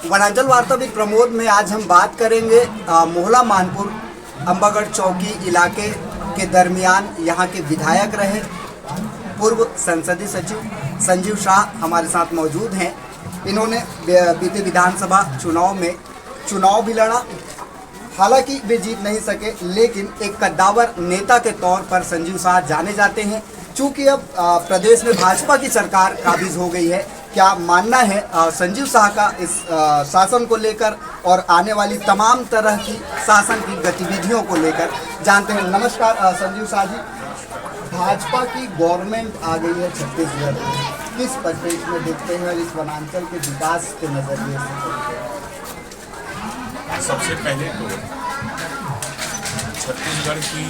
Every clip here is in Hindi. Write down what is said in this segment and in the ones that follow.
वनांचल वार्ता विद प्रमोद में आज हम बात करेंगे मोहला मानपुर अंबागढ़ चौकी इलाके के दरमियान यहाँ के विधायक रहे पूर्व संसदीय सचिव संजीव शाह हमारे साथ मौजूद हैं। इन्होंने बीते विधानसभा चुनाव में चुनाव भी लड़ा, हालांकि वे जीत नहीं सके, लेकिन एक कद्दावर नेता के तौर पर संजीव शाह जाने जाते हैं। चूँकि अब प्रदेश में भाजपा की सरकार काबिज हो गई है, क्या मानना है संजीव शाह का इस शासन को लेकर और आने वाली तमाम तरह की शासन की गतिविधियों को लेकर, जानते हैं। नमस्कार संजीव शाह जी, भाजपा की गवर्नमेंट आ गई है छत्तीसगढ़ में, किस परिप्रेक्ष्य में देखते हैं और इस वनांचल के विकास के नजरिए से? सबसे पहले तो छत्तीसगढ़ की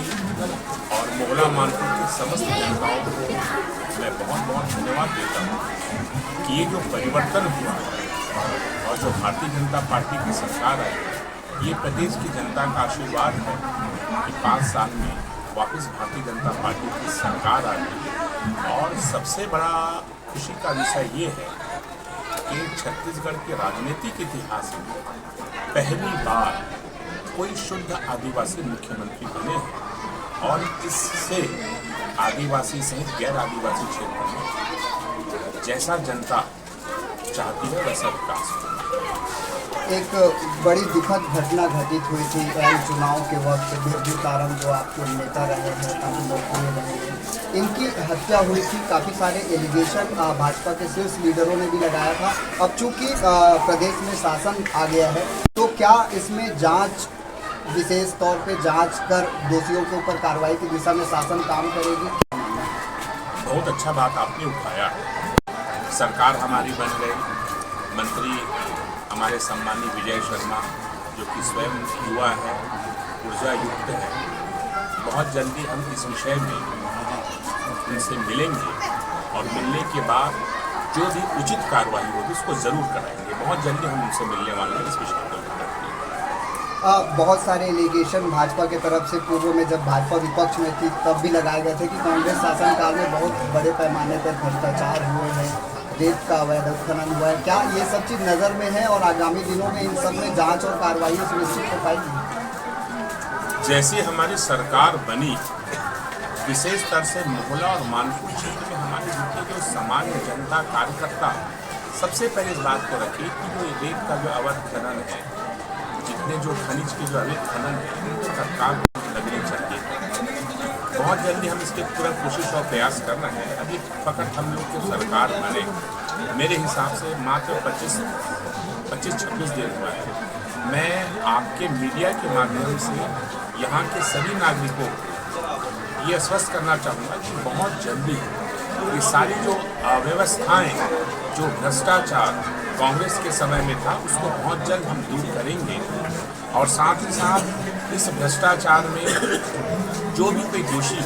और मोहला मानपुर की समस्त जनताओं को मैं बहुत बहुत धन्यवाद देता हूँ कि ये जो परिवर्तन हुआ और जो भारतीय जनता पार्टी की सरकार आई, ये प्रदेश की जनता का आशीर्वाद है कि 5 साल में वापस भारतीय जनता पार्टी की सरकार आ गई। और सबसे बड़ा खुशी का विषय ये है कि छत्तीसगढ़ के राजनीतिक इतिहास में पहली बार कोई शुद्ध आदिवासी मुख्यमंत्री बने हैं और इससे आदिवासी सहित गैर आदिवासी क्षेत्र में जैसा जनता चाहती है वैसा विकास हो। एक बड़ी दुखद घटना घटित हुई थी चुनाव के वक्त, बिरजू तारम जो आपके नेता रहे हैं, काफ़ी लोकप्रिय रहे हैं, इनकी हत्या हुई थी। काफ़ी सारे एलिगेशन भाजपा के शीर्ष लीडरों ने भी लगाया था। अब चूंकि प्रदेश में शासन आ गया है, तो क्या इसमें जांच, विशेष तौर पे जांच कर दोषियों के ऊपर कार्रवाई की दिशा में शासन काम करेगी? बहुत अच्छा बात आपने उठाया। सरकार हमारी बन गई, मंत्री हमारे सम्मानीय विजय शर्मा जो कि स्वयं युवा है, ऊर्जा युक्त है, बहुत जल्दी हम इस विषय में उनसे मिलेंगे और मिलने के बाद जो भी उचित कार्रवाई होगी उसको ज़रूर कराएंगे। बहुत जल्दी हम उनसे मिलने वाले हैं इस विषय को लेकर। बहुत सारे एलिगेशन भाजपा की तरफ से पूर्व में जब भाजपा विपक्ष में थी तब भी लगाए गए थे कि कांग्रेस शासनकाल में बहुत बड़े पैमाने पर भ्रष्टाचार हुए हैं, रेत का अवैध उत्खनन हुआ है। क्या ये सब चीज़ नज़र में है और आगामी दिनों में इन सब में जांच और कार्रवाई सुनिश्चित हो पाएगी? जैसे हमारी सरकार बनी, विशेष स्तर से मोहला और मानपुर क्षेत्र में हमारे जितने जो सामान्य जनता कार्यकर्ता सबसे पहले इस बात को रखी कि जो रेत का जो अवैध खनन है, जितने जो खनिज के जो अवैध खनन है, उनको तत्काल लगने चाहिए। बहुत जल्दी हम इसके पूरा कोशिश और प्रयास कर रहे हैं। अभी फकत हम लोग की सरकार बने मेरे हिसाब से मात्र 25-26 दिन हुआ है। मैं आपके मीडिया के माध्यम से यहाँ के सभी नागरिकों को ये आश्वस्त करना चाहूँगा कि बहुत जल्दी ये सारी जो अव्यवस्थाएँ, जो भ्रष्टाचार कांग्रेस के समय में था, उसको बहुत जल्द हम दूर करेंगे और साथ ही साथ इस भ्रष्टाचार में जो भी कोई दोषी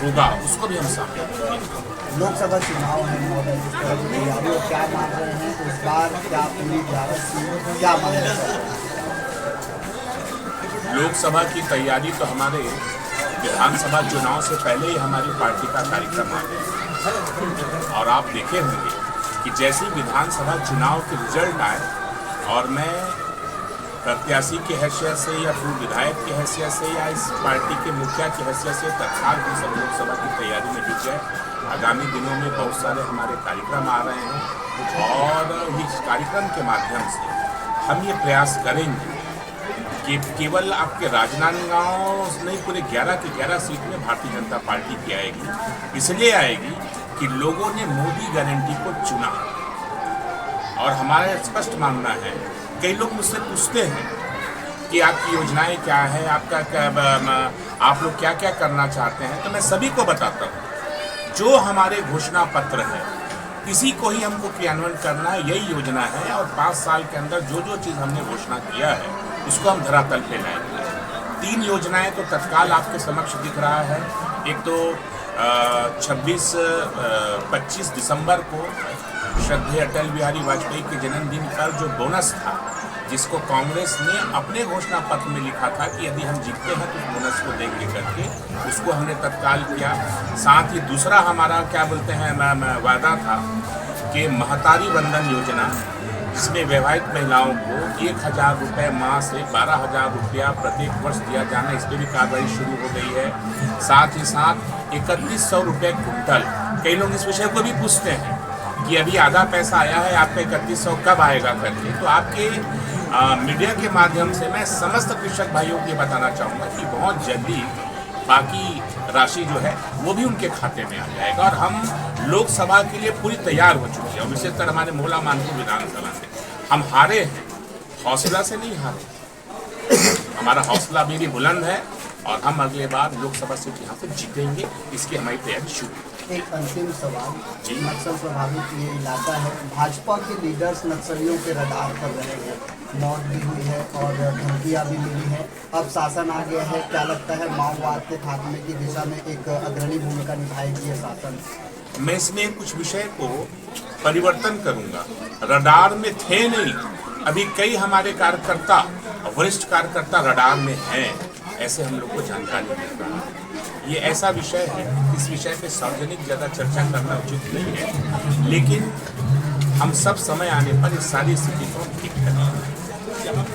होगा उसको भी हम सामने रखेंगे। लोकसभा चुनाव है महोदय, जिस तरह की तैयारी और क्या मान रहे हैं इस बार, क्या पूरी भारत की क्या मान रहे हैं? लोकसभा की तैयारी तो हमारे विधानसभा चुनाव से पहले ही हमारी पार्टी का कार्यक्रम आ गया और आप देखे होंगे कि जैसे विधानसभा चुनाव के रिजल्ट आए और मैं प्रत्याशी की हैसियत से या पूर्व विधायक की हैसियत से या इस पार्टी के मुखिया की हैसियत से तत्काल हम सब लोकसभा की तैयारी में जुट गए। आगामी दिनों में बहुत सारे हमारे कार्यक्रम आ रहे हैं और इस कार्यक्रम के माध्यम से हम ये प्रयास करेंगे कि केवल आपके राजनांदगांव नहीं, पूरे 11 की 11 सीट में भारतीय जनता पार्टी की आएगी। इसलिए आएगी कि लोगों ने मोदी गारंटी को चुना और हमारा स्पष्ट मानना है। कई लोग मुझसे पूछते हैं कि आपकी योजनाएं क्या है, आपका क्या, आप लोग क्या क्या करना चाहते हैं, तो मैं सभी को बताता हूँ जो हमारे घोषणा पत्र है इसी को ही हमको क्रियान्वयन करना है, यही योजना है। और 5 साल के अंदर जो जो चीज़ हमने घोषणा किया है उसको हम धरातल पे लाएंगे। 3 योजनाएं तो तत्काल आपके समक्ष दिख रहा है। एक तो 25 दिसंबर को श्रद्धेय अटल बिहारी वाजपेयी के जन्मदिन पर जो बोनस था, जिसको कांग्रेस ने अपने घोषणा पत्र में लिखा था कि यदि हम जीतते हैं तो उस बोनस को देंगे करके, उसको हमने तत्काल किया। साथ ही दूसरा हमारा क्या बोलते हैं वादा था कि महतारी वंदन योजना जिसमें विवाहित महिलाओं को 1,000 रुपये माह से 12,000 रुपया प्रत्येक वर्ष दिया जाना, इस पर भी कार्रवाई शुरू हो गई है। साथ ही साथ 3100 रुपये कुंटल। कई लोग इस विषय को भी पूछते हैं कि अभी आधा पैसा आया है, आपका 3100 कब आएगा करके। तो आपके मीडिया के माध्यम से मैं समस्त कृषक भाइयों को ये बताना चाहूँगा कि बहुत जल्दी बाकी राशि जो है वो भी उनके खाते में आ जाएगा। और हम लोकसभा के लिए पूरी तैयार हो चुके हैं, और विशेषकर हमारे मोहला मानपुर विधानसभा से हम हारे हैं, हौसला से नहीं हारे। हमारा हौसला अभी भी बुलंद है और हम अगले बार लोकसभा सीट यहाँ से जीतेंगे, इसकी हमारी तैयारी शुरू है। एक अंतिम सवाल, जी। नक्सल प्रभावित ये इलाका है, भाजपा के लीडर्स नक्सलियों के रडार पर रहे हैं, मौत भी हुई है और धमकियां भी मिली हैं। अब शासन आ गया है, क्या लगता है माओवाद के खात्मे की दिशा में एक अग्रणी भूमिका निभाएगी ये शासन? मैं इसमें कुछ विषय को परिवर्तन करूंगा। रडार में थे नहीं, अभी कई हमारे कार्यकर्ता, वरिष्ठ कार्यकर्ता रडार में हैं, ऐसे हम लोग को जानकारी मिल रहा है। ये ऐसा विषय है, इस विषय पे सार्वजनिक ज़्यादा चर्चा करना उचित नहीं है, लेकिन हम सब समय आने पर इस सारी स्थिति को ठीक करेंगे।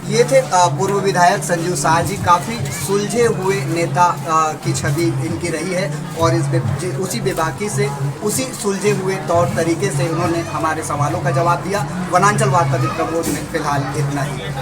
ये थे पूर्व विधायक संजीव शाह जी। काफ़ी सुलझे हुए नेता की छवि इनकी रही है और उसी बेबाकी से, उसी सुलझे हुए तौर तरीके से उन्होंने हमारे सवालों का जवाब दिया। वनांचल वार्ता प्रमोद में फिलहाल इतना ही।